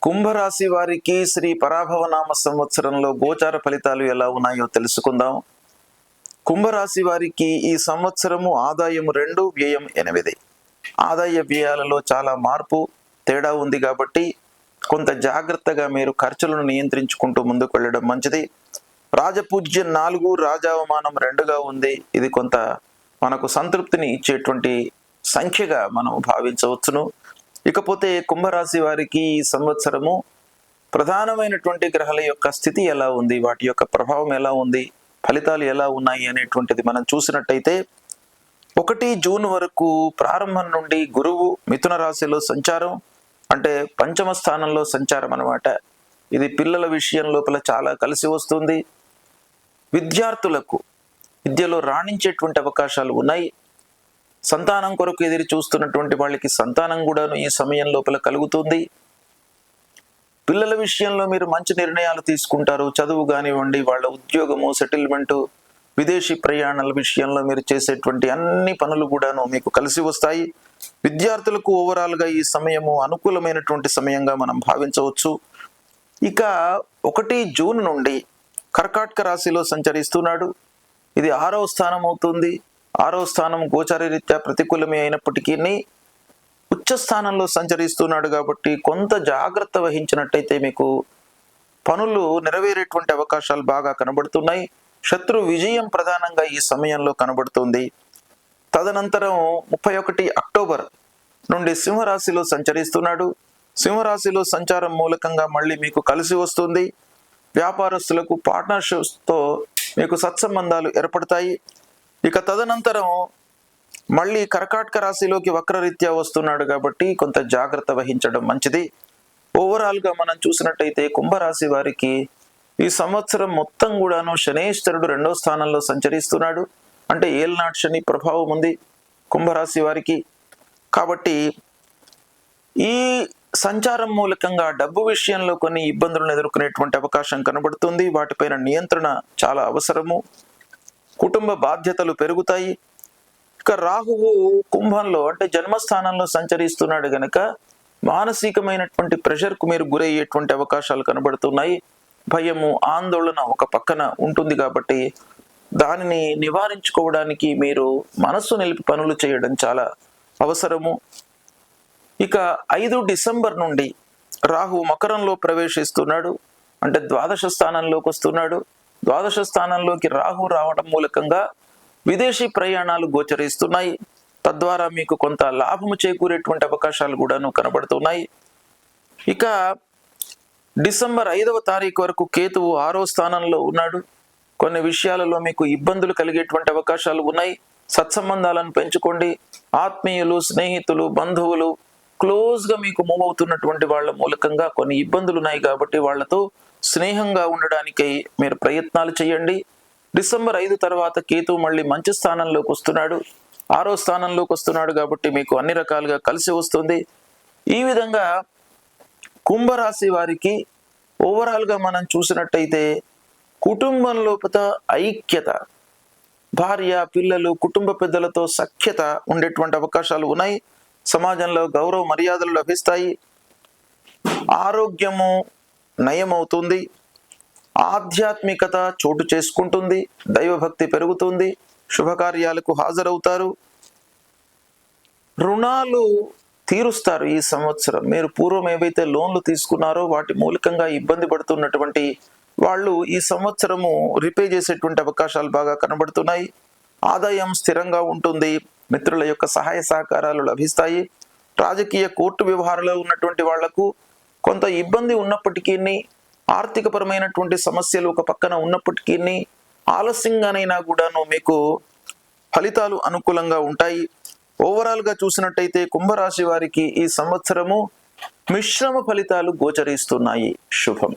కుంభరాశి వారికి శ్రీ పరాభవనామ సంవత్సరంలో గోచార ఫలితాలు ఎలా ఉన్నాయో తెలుసుకుందాం. కుంభరాశి వారికి ఈ సంవత్సరము ఆదాయం 2, వ్యయం 8. ఆదాయ వ్యయాలలో చాలా మార్పు తేడా ఉంది కాబట్టి కొంత జాగ్రత్తగా మీరు ఖర్చులను నియంత్రించుకుంటూ ముందుకు వెళ్ళడం మంచిది. రాజపూజ్యం 4, రాజావమానం 2గా ఉంది. ఇది కొంత మనకు సంతృప్తిని ఇచ్చేటువంటి సంఖ్యగా మనం భావించవచ్చును. ఇకపోతే కుంభరాశి వారికి ఈ సంవత్సరము ప్రధానమైనటువంటి గ్రహాల యొక్క స్థితి ఎలా ఉంది, వాటి యొక్క ప్రభావం ఎలా ఉంది, ఫలితాలు ఎలా ఉన్నాయి అనేటువంటిది మనం చూసినట్టయితే 1 జూన్ వరకు ప్రారంభం నుండి గురువు మిథున రాశిలో సంచారం, అంటే పంచమ స్థానంలో సంచారం అన్నమాట. ఇది పిల్లల విషయం లోపల చాలా కలిసి వస్తుంది. విద్యార్థులకు విద్యలో రాణించేటువంటి అవకాశాలు ఉన్నాయి. సంతానం కొరకు ఎదురు చూస్తున్నటువంటి వాళ్ళకి సంతానం కూడాను ఈ సమయం లోపల కలుగుతుంది. పిల్లల విషయంలో మీరు మంచి నిర్ణయాలు తీసుకుంటారు. చదువు కానివ్వండి, వాళ్ళ ఉద్యోగము, సెటిల్మెంటు, విదేశీ ప్రయాణాల విషయంలో మీరు చేసేటువంటి అన్ని పనులు కూడాను మీకు కలిసి వస్తాయి. విద్యార్థులకు ఓవరాల్గా ఈ సమయము అనుకూలమైనటువంటి సమయంగా మనం భావించవచ్చు. ఇక 1 జూన్ నుండి కర్కాటక రాశిలో సంచరిస్తున్నాడు. ఇది 6వ స్థానం అవుతుంది. 6వ స్థానం గోచారరీత్యా ప్రతికూలమే అయినప్పటికీ ఉచ్చ స్థానంలో సంచరిస్తున్నాడు కాబట్టి కొంత జాగ్రత్త వహించినట్టయితే మీకు పనులు నెరవేరేటువంటి అవకాశాలు బాగా కనబడుతున్నాయి. శత్రు విజయం ప్రధానంగా ఈ సమయంలో కనబడుతుంది. తదనంతరం 31 అక్టోబర్ నుండి సింహరాశిలో సంచరిస్తున్నాడు. సింహరాశిలో సంచారం మూలకంగా మళ్ళీ మీకు కలిసి వస్తుంది. వ్యాపారస్తులకు పార్ట్నర్షిప్స్తో మీకు సత్సంబంధాలు ఏర్పడతాయి. ఇక తదనంతరం మళ్ళీ కర్కాటక రాశిలోకి వక్రరీత్యా వస్తున్నాడు కాబట్టి కొంత జాగ్రత్త వహించడం మంచిది. ఓవరాల్గా మనం చూసినట్టయితే కుంభరాశి వారికి ఈ సంవత్సరం మొత్తం కూడాను శనేశ్వరుడు 2వ స్థానంలో సంచరిస్తున్నాడు. అంటే ఏల్నాటి శని ప్రభావం ఉంది కుంభరాశి వారికి. కాబట్టి ఈ సంచారం మూలకంగా డబ్బు విషయంలో కొన్ని ఇబ్బందులను ఎదుర్కొనేటువంటి అవకాశం కనబడుతుంది. వాటిపైన నియంత్రణ చాలా అవసరము. కుటుంబ బాధ్యతలు పెరుగుతాయి. ఇక రాహువు కుంభంలో అంటే జన్మస్థానంలో సంచరిస్తున్నాడు గనక మానసికమైనటువంటి ప్రెషర్కు మీరు గురయ్యేటువంటి అవకాశాలు కనబడుతున్నాయి. భయము, ఆందోళన ఒక పక్కన ఉంటుంది కాబట్టి దానిని నివారించుకోవడానికి మీరు మనస్సు నిలిపి పనులు చేయడం చాలా అవసరము. ఇక 5 డిసెంబర్ నుండి రాహు మకరంలో ప్రవేశిస్తున్నాడు. అంటే ద్వాదశ స్థానంలోకి వస్తున్నాడు. ద్వాదశ స్థానంలోకి రాహు రావడం మూలకంగా విదేశీ ప్రయాణాలు గోచరిస్తున్నాయి. తద్వారా మీకు కొంత లాభము చేకూరేటువంటి అవకాశాలు కూడాను కనబడుతున్నాయి. ఇక డిసెంబర్ 5వ తారీఖు వరకు కేతువు 6వ స్థానంలో ఉన్నాడు. కొన్ని విషయాలలో మీకు ఇబ్బందులు కలిగేటువంటి అవకాశాలు ఉన్నాయి. సత్సంబంధాలను పెంచుకోండి. ఆత్మీయులు, స్నేహితులు, బంధువులు క్లోజ్గా మీకు మూవ్ అవుతున్నటువంటి వాళ్ళ మూలకంగా కొన్ని ఇబ్బందులు ఉన్నాయి కాబట్టి వాళ్ళతో స్నేహంగా ఉండడానికై మీరు ప్రయత్నాలు చేయండి. డిసెంబర్ 5 తర్వాత కేతువు మళ్ళీ మంచి స్థానంలోకి వస్తున్నాడు. 6వ స్థానంలోకి వస్తున్నాడు కాబట్టి మీకు అన్ని రకాలుగా కలిసి వస్తుంది. ఈ విధంగా కుంభరాశి వారికి ఓవరాల్గా మనం చూసినట్టయితే కుటుంబం లోపల ఐక్యత, భార్య, పిల్లలు, కుటుంబ పెద్దలతో సఖ్యత ఉండేటువంటి అవకాశాలు ఉన్నాయి. సమాజంలో గౌరవ మర్యాదలు లభిస్తాయి. ఆరోగ్యము నయమవుతుంది. ఆధ్యాత్మికత చోటు చేసుకుంటుంది. దైవభక్తి పెరుగుతుంది. శుభకార్యాలకు హాజరవుతారు. రుణాలు తీరుస్తారు ఈ సంవత్సరం. మీరు పూర్వం ఏవైతే లోన్లు తీసుకున్నారో వాటి మూలకంగా ఇబ్బంది పడుతున్నటువంటి వాళ్ళు ఈ సంవత్సరము రిపే చేసేటువంటి అవకాశాలు బాగా కనబడుతున్నాయి. ఆదాయం స్థిరంగా ఉంటుంది. మిత్రుల యొక్క సహాయ సహకారాలు లభిస్తాయి. రాజకీయ కోర్టు వ్యవహారాల్లో ఉన్నటువంటి వాళ్లకు కొంత ఇబ్బంది ఉన్నప్పటికీ, ఆర్థికపరమైనటువంటి సమస్యలు ఒక పక్కన ఉన్నప్పటికీ ఆలస్యంగానైనా కూడాను మీకు ఫలితాలు అనుకూలంగా ఉంటాయి. ఓవరాల్గా చూసినట్టయితే కుంభరాశి వారికి ఈ సంవత్సరము మిశ్రమ ఫలితాలు గోచరిస్తున్నాయి. శుభం.